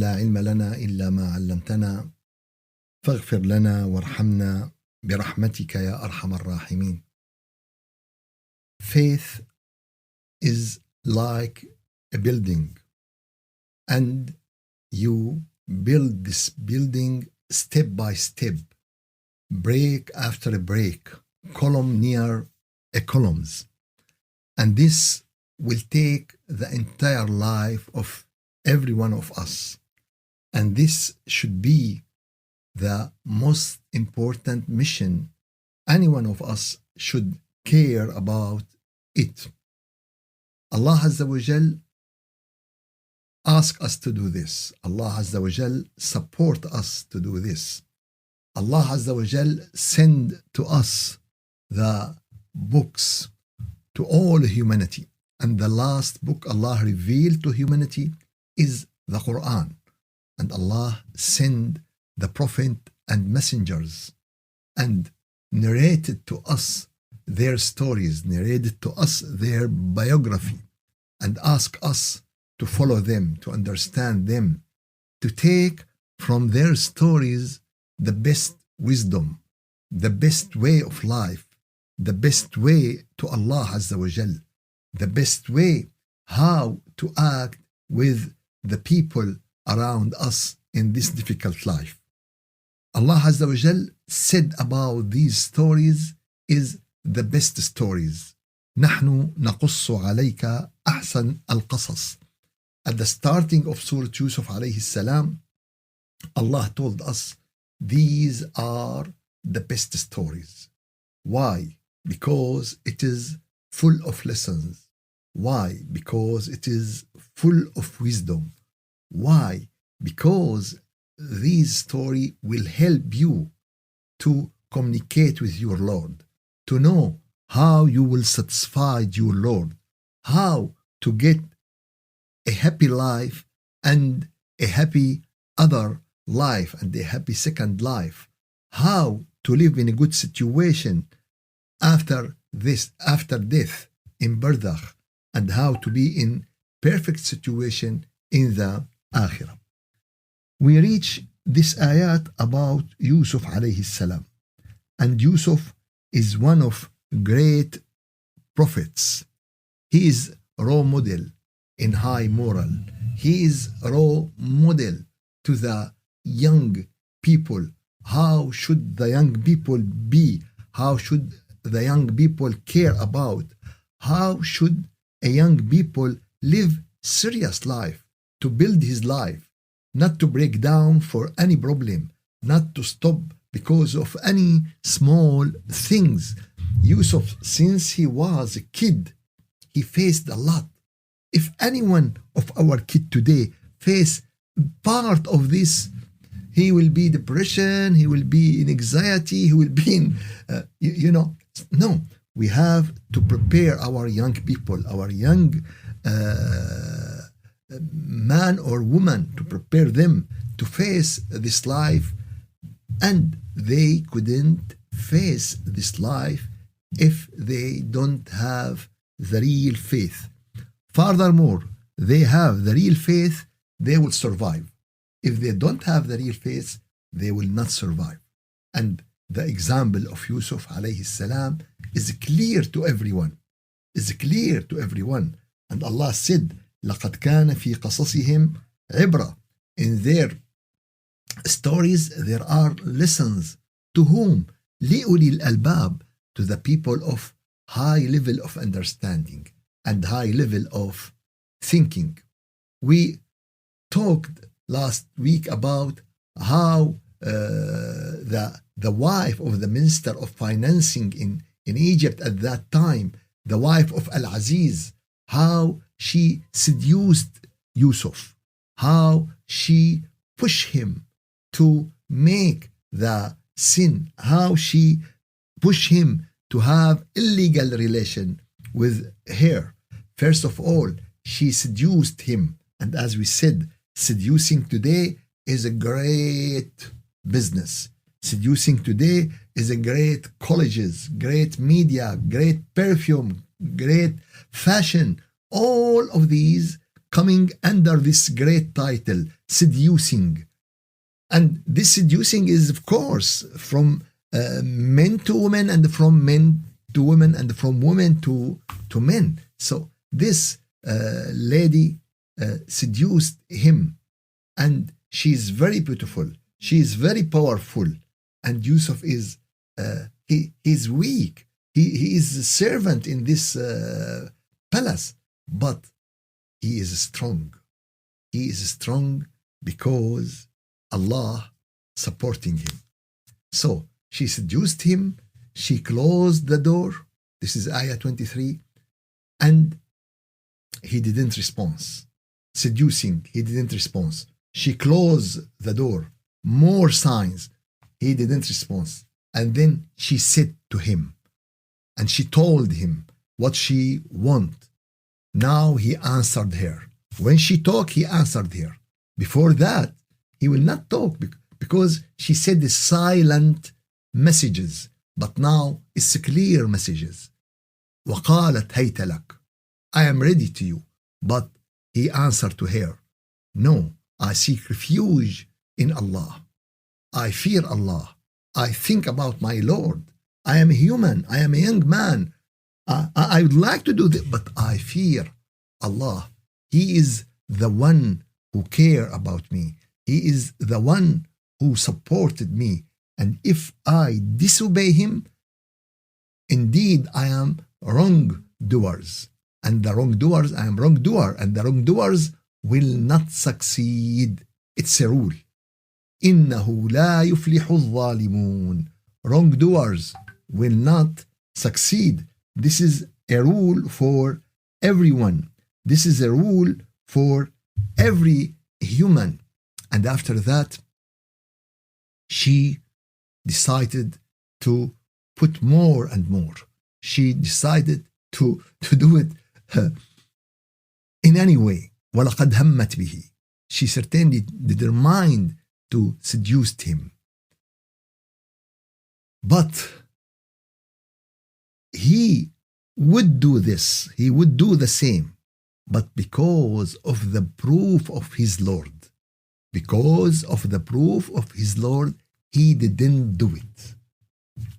لا علم لنا إلا ما علمتنا فاغفر لنا وارحمنا برحمتك يا أرحم الراحمين. Faith is like a building, and you build this building step by step, break after a break, column near a columns, and this will take the entire life of every one of us, and this should be the most important mission any one of us should care about it. Allah Azza wa Jal ask us to do this. Allah Azza wa Jal support us to do this. Allah Azza wa Jal send to us the books to all humanity, and the last book Allah revealed to humanity is the Quran, and Allah send the prophet and messengers and narrated to us their stories, narrated to us their biography, and ask us to follow them, to understand them, to take from their stories the best wisdom, the best way of life, the best way to Allah Azza wa Jal, the best way how to act with the people around us in this difficult life. Allah Azza wa Jal said about these stories is the best stories. نحن نقص عليك أحسن القصص. At the starting of Surah Yusuf alayhi salam, Allah told us these are the best stories. Why? Because it is full of lessons. Why? Because it is full of wisdom. Why? Because this story will help you to communicate with your Lord, to know how you will satisfy your Lord, how to get a happy life and a happy other life and a happy second life, how to live in a good situation after death in barzakh, and how to be in perfect situation in the akhirah. We reach this ayat about Yusuf alayhi salam, and Yusuf is one of great prophets. He is role model in high moral. He is role model to the young people. How should the young people be? How should the young people care about? How should a young people live serious life, to build his life, not to break down for any problem, not to stop because of any small things. Yusuf, since he was a kid, he faced a lot. If any one of our kid today face part of this, he will be depression, he will be in anxiety, he will be in, no. We have to prepare our young people, our young man or woman, to prepare them to face this life, and they couldn't face this life if they don't have the real faith. Furthermore, they have the real faith, they will survive. If they don't have the real faith, they will not survive. And the example of Yusuf alayhi salam is clear to everyone. Is clear to everyone. And Allah said, لَقَدْ كَانَ فِي قَصَصِهِمْ عِبْرَةً. In their stories, there are lessons. To whom? لِأُولِي الْأَلْبَابِ. To the people of high level of understanding and high level of thinking. We talked last week about how the wife of the minister of financing in Egypt at that time, the wife of Al-Aziz, how she seduced Yusuf, how she pushed him to make the sin, how she pushed him to have illegal relation with her. First of all, she seduced him. And as we said, seducing today is a great business. Seducing today is a great colleges, great media, great perfume, great fashion. All of these coming under this great title, seducing. And this seducing is, of course, from men to women, and from men to women, and from women to men. So this lady seduced him, and she is very beautiful. She is very powerful, and Yusuf is he is weak. He is a servant in this palace, but he is strong. He is strong because Allah supporting him. So she seduced him. She closed the door. This is Ayah 23, and he didn't respond. Seducing, he didn't respond. She closed the door. More signs, he didn't respond. And then she said to him, and she told him what she want. Now he answered her. When she talked, he answered her. Before that, he will not talk because she said the silent messages, but now it's clear messages. وقالت هيت لك. I am ready to you. But he answered to her, no, I seek refuge in Allah. I fear Allah. I think about my Lord. I am a human. I am a young man. I would like to do this, but I fear Allah. He is the one who cares about me. He is the one who supported me. And if I disobey him, indeed I am wrongdoers. And the wrongdoers, I am wrongdoer. And the wrongdoers will not succeed. It's a rule. إنه لا يفلح الظالمون. Wrongdoers will not succeed. This is a rule for everyone. This is a rule for every human. And after that, she decided to put more and more. She decided to do it in any way. وَلَقَدْ هَمَّتْ بِهِ. She certainly determined to seduce him. But he would do this. He would do the same. But because of the proof of his Lord, because of the proof of his Lord, he didn't do it.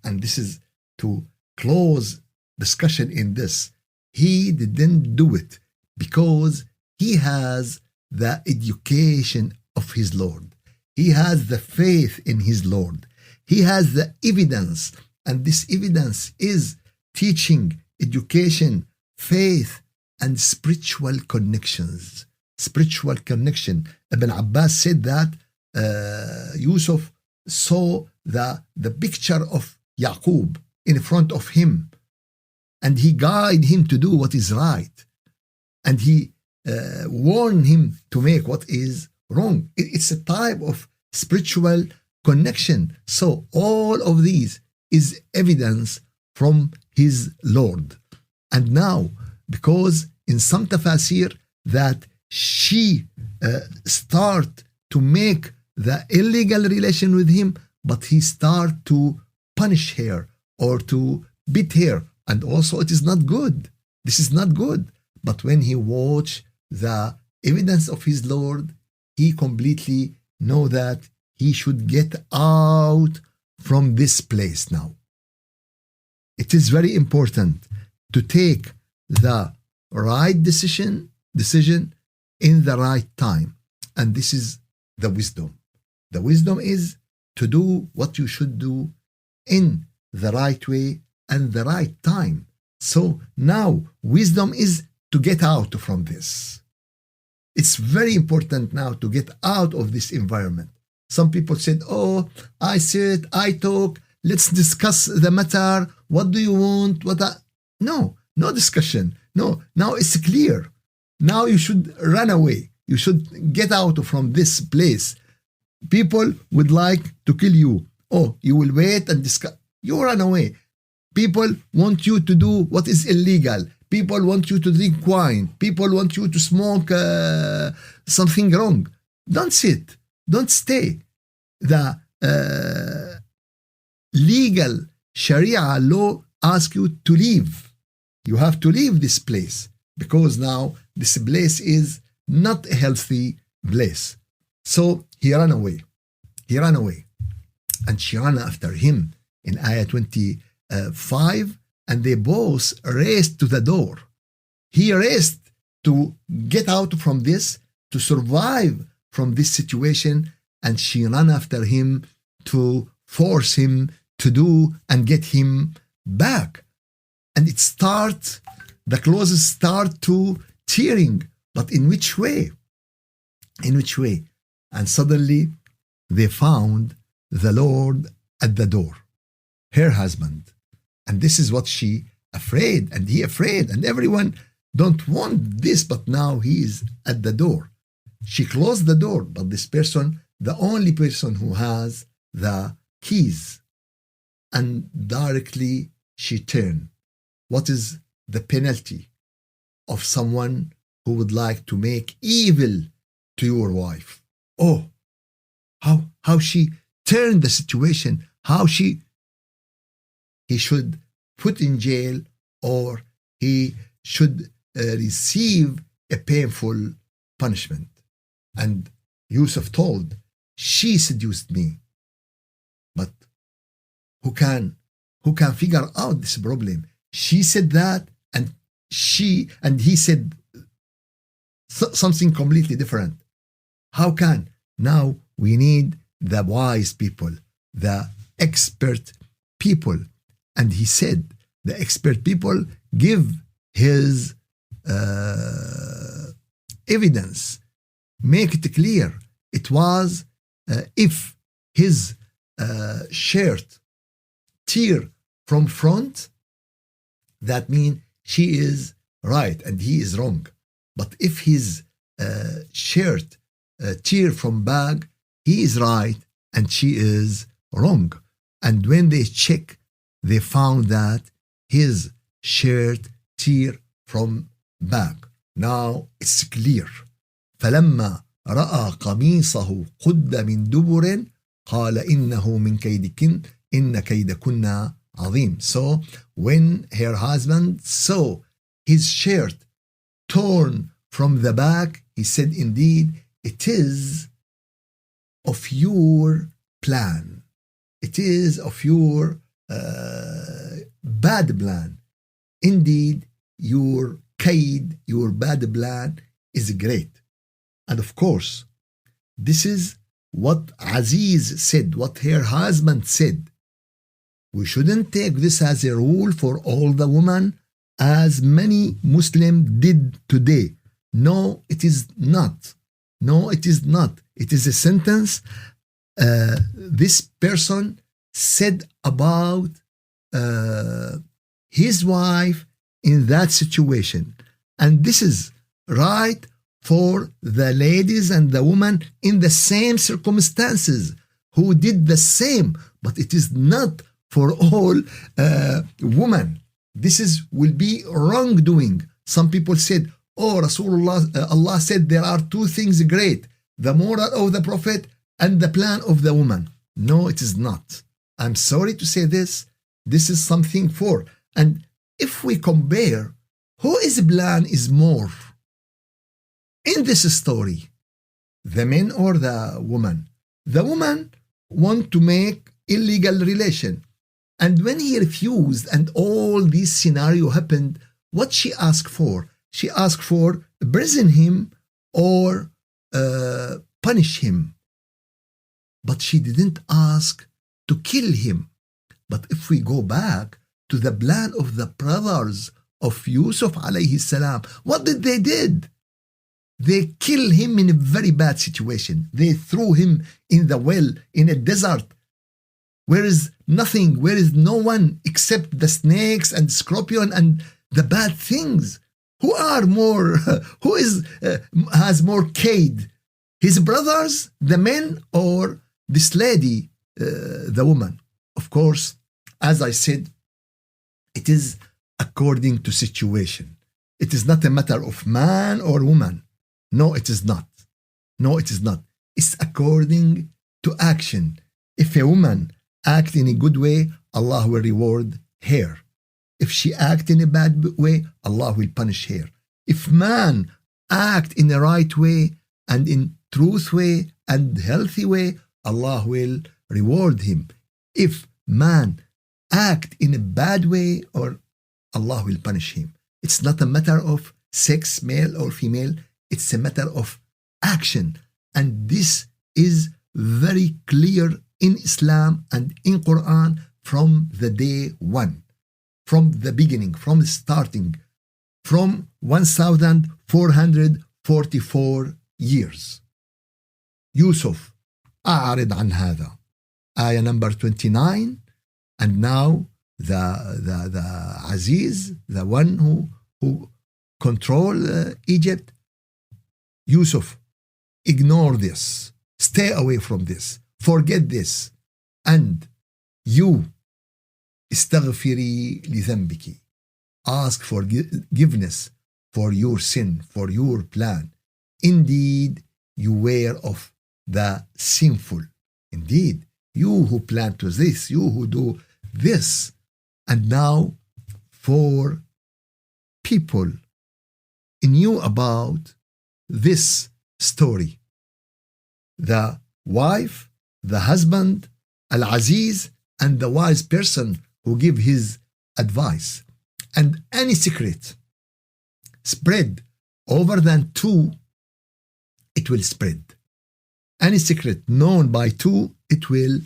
And this is to close discussion in this. He didn't do it because he has the education of his Lord. He has the faith in his Lord. He has the evidence, and this evidence is teaching, education, faith, and spiritual connections. Spiritual connection. Ibn Abbas said that Yusuf saw the picture of Yaqub in front of him, and he guided him to do what is right, and he warned him to make what is wrong. It's a type of spiritual connection. So all of these is evidence from his Lord. And now, because in some tafasir that she start to make the illegal relation with him, but he start to punish her or to beat her, and also it is not good. This is not good. But when he watched the evidence of his Lord, he completely know that he should get out from this place now. It is very important to take the right decision in the right time. And this is the wisdom. The wisdom is to do what you should do in the right way and the right time. So now wisdom is to get out from this. It's very important now to get out of this environment. Some people said, oh, I sit, I talk, let's discuss the matter. What do you want? No discussion. No, now it's clear. Now you should run away. You should get out from this place. People would like to kill you. Oh, you will wait and discuss. You run away. People want you to do what is illegal. People want you to drink wine. People want you to smoke something wrong. Don't sit. Don't stay. The legal Sharia law asks you to leave. You have to leave this place because now this place is not a healthy place. So he ran away. He ran away. And she ran after him in ayah 25, and they both raced to the door. He raced to get out from this, to survive from this situation, and she ran after him to force him to do and get him back. And the clothes start to tearing. But in which way? In which way? And suddenly they found the Lord at the door, her husband. And this is what she afraid, and he afraid, and everyone don't want this, but now he is at the door. She closed the door, but this person, the only person who has the keys, and directly she turned. What is the penalty of someone who would like to make evil to your wife? Oh, how she turned the situation, he should put in jail, or he should receive a painful punishment. And Yusuf told, she seduced me. But who can figure out this problem? She said that, and he said something completely different. How can? Now we need the wise people, the expert people. And he said, the expert people give his evidence, make it clear. It was if his shirt tear from front, that means she is right and he is wrong. But if his shirt tear from back, he is right and she is wrong. And when they check, they found that his shirt tear from back. Now it's clear. فلما رأى قميصه قد من دبر قال إنه من كيدكن إن كيدكن عظيم. So when her husband saw his shirt torn from the back, he said, indeed, it is of your plan. It is of your bad plan. Indeed, your kaid, your bad plan is great. And of course, this is what Aziz said, what her husband said. We shouldn't take this as a rule for all the women, as many Muslims did today. No, it is not. No, it is not. It is a sentence this person said about his wife in that situation. And this is right for the ladies and the women in the same circumstances who did the same, but it is not for all women. This will be wrongdoing. Some people said, oh, Rasulullah, Allah said there are two things great, the moral of the Prophet and the plan of the woman. No, it is not. I'm sorry to say this. This is something for. And if we compare, whose plan is more in this story, the man or the woman? The woman want to make illegal relation. And when he refused and all this scenario happened, what she asked for? She asked for imprison him or punish him. But she didn't ask to kill him. But if we go back to the plan of the brothers of Yusuf alayhi salam, what did they did? They killed him in a very bad situation. They threw him in the well, in a desert, where is nothing, where is no one except the snakes and scorpion and the bad things. Who has more kaid? His brothers, the men, or this lady, the woman? Of course, as I said, it is according to situation. It is not a matter of man or woman. No, it is not. No, it is not. It's according to action. If a woman act in a good way, Allah will reward her. If she act in a bad way, Allah will punish her. If man act in the right way and in truth way and healthy way, Allah will reward him. If man act in a bad way, or Allah will punish him. It's not a matter of sex, male or female. It's a matter of action. And this is very clear in Islam and in Quran from the day one, from the beginning, from the starting, from 1444 years. Yusuf, أعرض عن هذا. Ayah number 29. And now the Aziz, the one who control Egypt, Yusuf, ignore this, stay away from this, forget this, and you استغفري لذنبك, ask forgiveness for your sin, for your plan. Indeed, you were of the sinful. Indeed, you who plan to this, you who do this. And now for people knew about this story, the wife, the husband, Al-Aziz, and the wise person who give his advice. And any secret spread over than two, it will spread. Any secret known by two, it will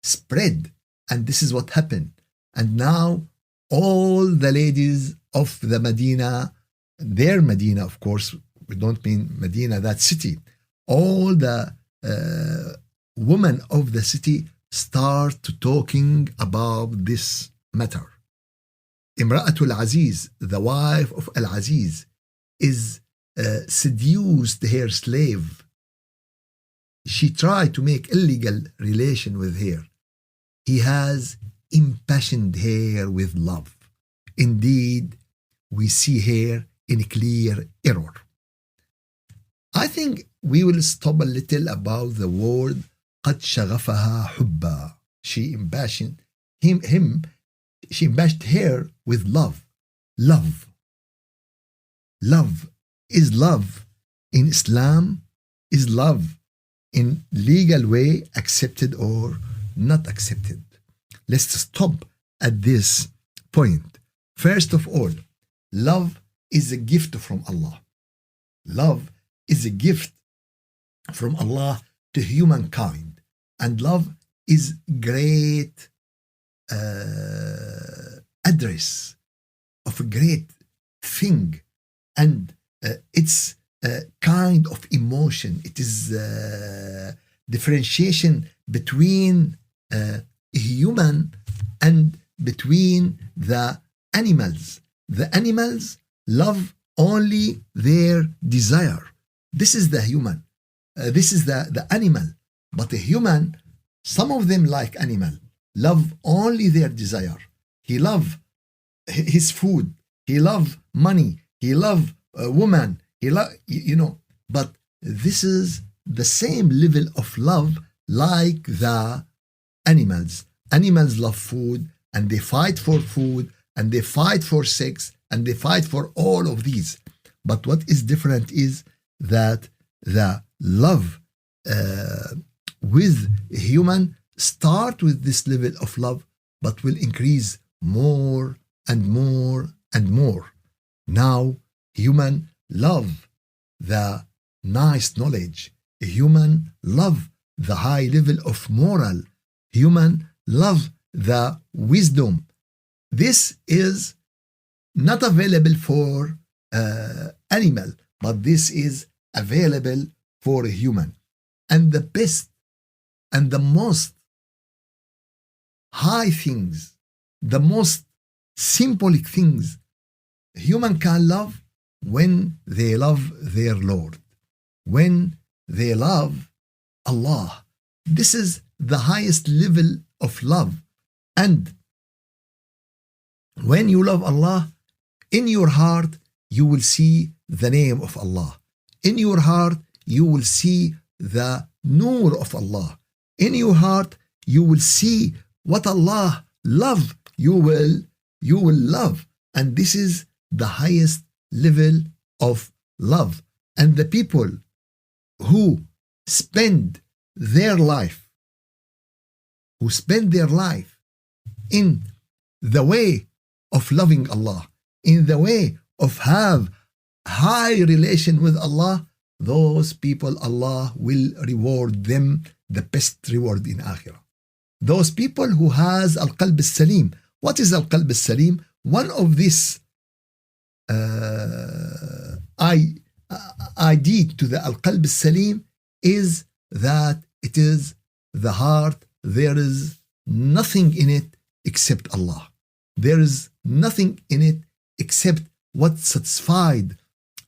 spread. And this is what happened. And now all the ladies of the Medina, their Medina, of course, we don't mean Medina, that city, all the women of the city start talking about this matter. Imra'atul Aziz, the wife of Al-Aziz, is seduced her slave. She tried to make illegal relation with her. He has impassioned her with love. Indeed, we see her in clear error. I think we will stop a little about the word قد شغفها حبا. She impassioned him. She impassioned her with love. Love. Love. Is love in Islam? Is love in legal way accepted or not accepted? Let's stop at this point. First of all, love is a gift from Allah. Love is a gift from Allah to humankind. And love is great address of a great thing. And it's a kind of emotion. It is differentiation between human and between the animals. The animals love only their desire. This is the human. This is the animal. But the human, some of them like animal, love only their desire. He love his food. He love money. He love a woman. He love, but this is the same level of love like the animals. Animals love food and they fight for food and they fight for sex and they fight for all of these. But what is different is that the love with human start with this level of love, but will increase more and more and more. Now, human love the nice knowledge. Human love the high level of moral. Human love the wisdom. This is not available for animal, but this is available for a human. And the best and the most high things, the most symbolic things human can love when they love their Lord, when they love Allah. This is the highest level of love. And when you love Allah, in your heart you will see the name of Allah. In your heart you will see the nur of Allah. In your heart you will see what Allah love. You will love. And this is the highest level of love. And the people who spend their life, in the way of loving Allah, in the way of have high relation with Allah, those people, Allah will reward them the best reward in Akhirah. Those people who has al-qalb al-salim. What is al-qalb al-salim? One of this ID to the al-qalb al-salim is that it is the heart. There is nothing in it except Allah. There is nothing in it except what satisfied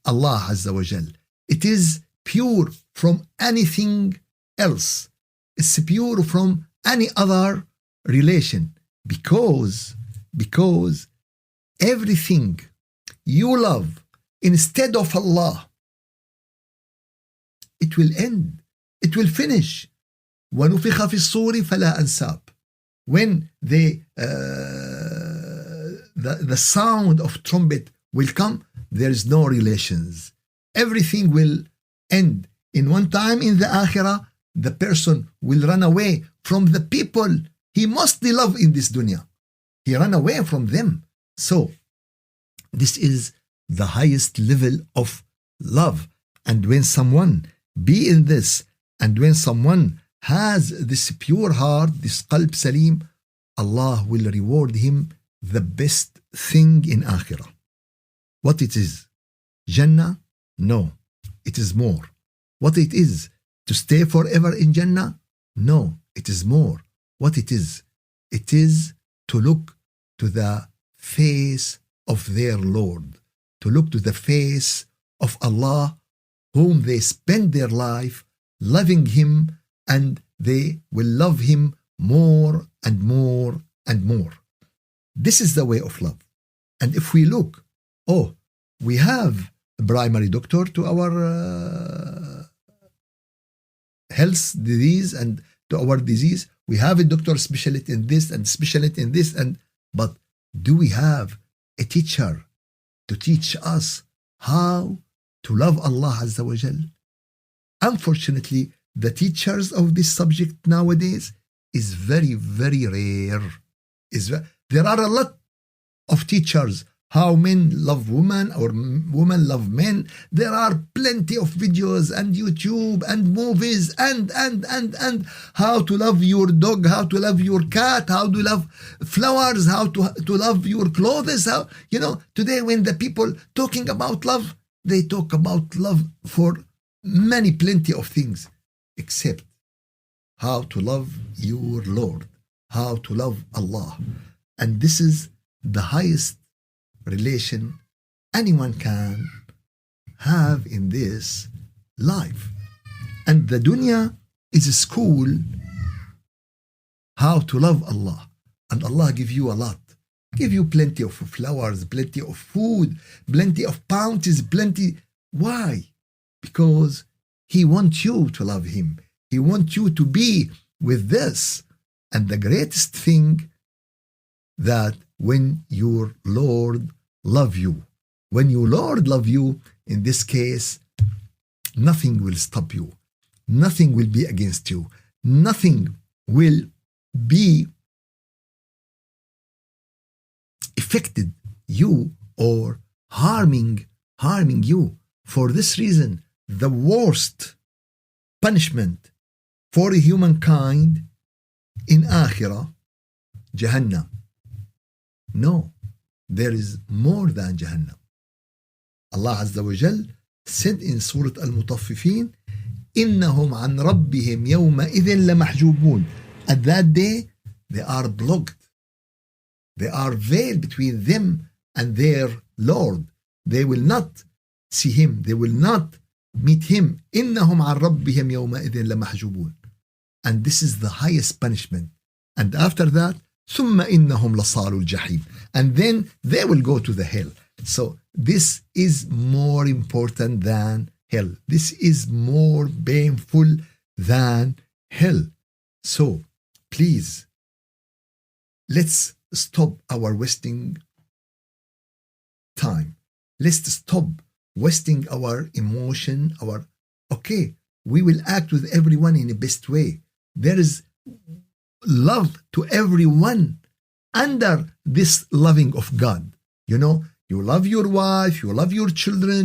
Allah Azza wa Jal. It is pure from anything else. It's pure from any other relation, because everything you love instead of Allah, it will end. It will finish. وَنُفِخَ فِي الصُّورِ فَلَا أَنْسَابٍ. When the sound of trumpet will come, there is no relations. Everything will end. In one time in the Akhirah, the person will run away from the people he mostly love in this dunya. He run away from them. So, this is the highest level of love. And when someone be in this, and when someone has this pure heart, this qalb salim, Allah will reward him the best thing in Akhirah. What it is? Jannah? No, it is more. What it is? To stay forever in Jannah? No, it is more. What it is? It is to look to the face of their Lord, to look to the face of Allah, whom they spend their life loving Him, and they will love Him more and more and more. This is the way of love. And if we look, we have a primary doctor to our health disease and to our disease. We have a doctor specialist in this and specialist in this, but do we have a teacher to teach us how to love Allah Azza wa Jal? Unfortunately, the teachers of this subject nowadays is very, very rare. There are a lot of teachers, how men love women or women love men. There are plenty of videos and YouTube and movies and how to love your dog, how to love your cat, how to love flowers, how to love your clothes. How, today when the people talking about love, they talk about love for plenty of things, except how to love your Lord, how to love Allah. And this is the highest relation anyone can have in this life. And the dunya is a school how to love Allah. And Allah give you a lot. Give you plenty of flowers, plenty of food, plenty of bounties, plenty. Why? Because He wants you to love Him. He wants you to be with this. And the greatest thing, that when your Lord love you, when your Lord love you, in this case, nothing will stop you. Nothing will be against you. Nothing will be affected you or harming you. For this reason, the worst punishment for humankind in Akhirah, Jahannam. No, there is more than Jahannam. Allah Azza wa Jal said in Surah Al-Mutaffifin, إِنَّهُمْ عَنْ رَبِّهِمْ يَوْمَئِذٍ لَمَحْجُوبُونَ. At that day, they are blocked. They are veiled between them and their Lord. They will not see Him. They will not meet Him. إِنَّهُمْ عَنْ رَبِّهِمْ يَوْمَئِذٍ لَمَحْجُوبُونَ. And this is the highest punishment. And after that, ثم إنهم لصالوا الجحيم. And then they will go to the hell. So this is more important than hell. This is more painful than hell. So please, let's stop our wasting time. Let's stop wasting our emotion, okay, we will act with everyone in the best way. There is love to everyone under this loving of God. You know, you love your wife, you love your children,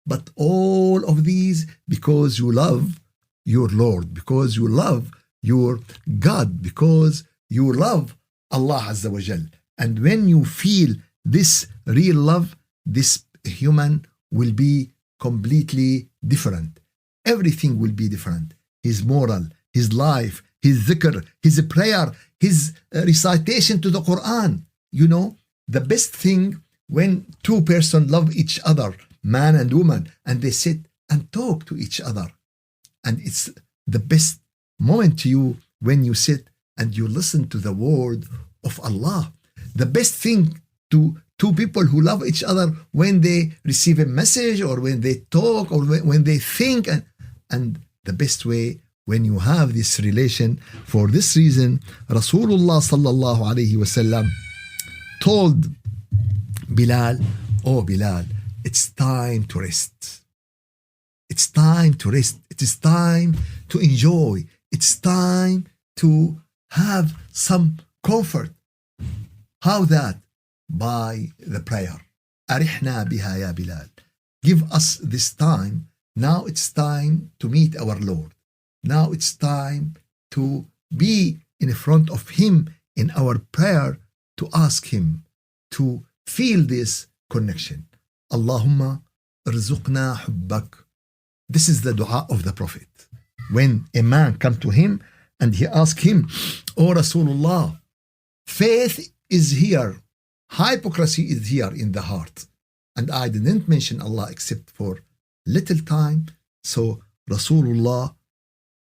but all of these because you love your Lord, because you love your God, because you love Allah Azza wa Jal. And when you feel this real love, this human will be completely different. Everything will be different. His moral, his life, his dhikr, his prayer, his recitation to the Quran. You know, the best thing when two persons love each other, man and woman, and they sit and talk to each other. And it's the best moment to you when you sit and you listen to the word of Allah. The best thing to two people who love each other when they receive a message or when they talk or when they think. And the best way when you have this relation. For this reason, Rasulullah sallallahu alayhi wasallam told Bilal, oh Bilal, it's time to rest. It's time to rest. It is time to enjoy. It's time to have some comfort. How that? By the prayer. أرحنا بها يا Bilal. Give us this time. Now it's time to meet our Lord. Now it's time to be in front of Him in our prayer, to ask Him to feel this connection. Allahumma ارزقنا حبك. This is the dua of the Prophet. When a man come to him and he ask him, oh Rasulullah, faith is here, hypocrisy is here in the heart. And I didn't mention Allah except for little time. So Rasulullah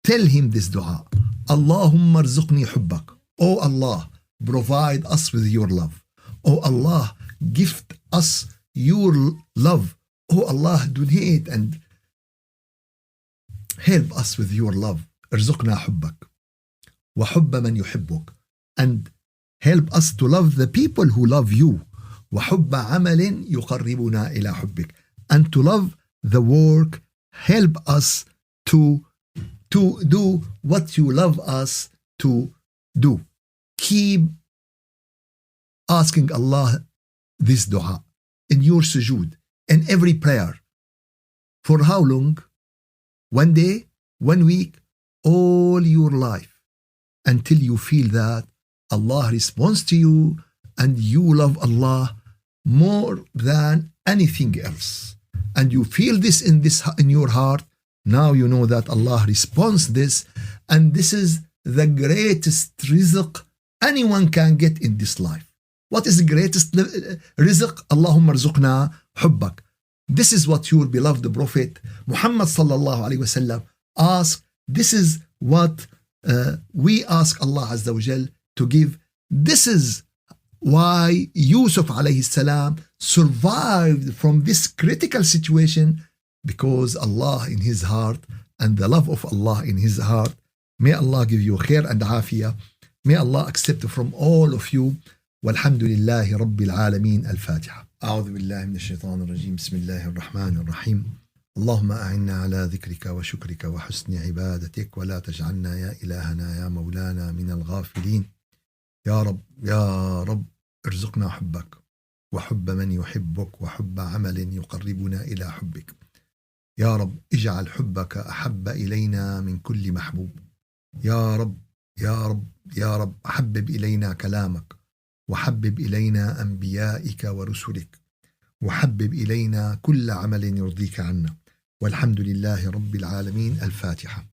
tell him this dua. Allahumma ارزقني حبك. Oh Allah, provide us with your love. Oh Allah, gift us your love. Oh Allah, donate and help us with your love. ارزقنا حبك وحب من يحبك. And help us to love the people who love you. وحب عمل يقربنا إلى حبك. And to love the work, help us to do what you love us to do. Keep asking Allah this dua in your sujood, in every prayer. For how long? 1 day, 1 week, all your life, until you feel that Allah responds to you and you love Allah more than anything else. And you feel this in your heart. Now you know that Allah responds this, and this is the greatest rizq anyone can get in this life. What is the greatest rizq? Allahumma ارزقنا حبك. This is what your beloved Prophet Muhammad sallallahu alaihi wasallam asked. This is what we ask Allah Azza wa Jal to give. This is why Yusuf alayhi salam survived from this critical situation, because Allah in his heart and the love of Allah in his heart. May Allah give you khair and afiyah. May Allah accept from all of you. Walhamdulillahi Rabbil Alameen. Al-Fatiha. أعوذ بالله من الشيطان الرجيم. بسم الله الرحمن الرحيم. اللهم أعنا على ذكرك وشكرك وحسن عبادتك، ولا تجعلنا يا إلهنا يا مولانا من الغافلين. يا رب يا رب ارزقنا حبك وحب من يحبك وحب عمل يقربنا إلى حبك. يا رب اجعل حبك أحب إلينا من كل محبوب. يا رب يا رب يا رب حبب إلينا كلامك، وحبب إلينا أنبيائك ورسلك، وحبب إلينا كل عمل يرضيك عنا. والحمد لله رب العالمين. الفاتحة.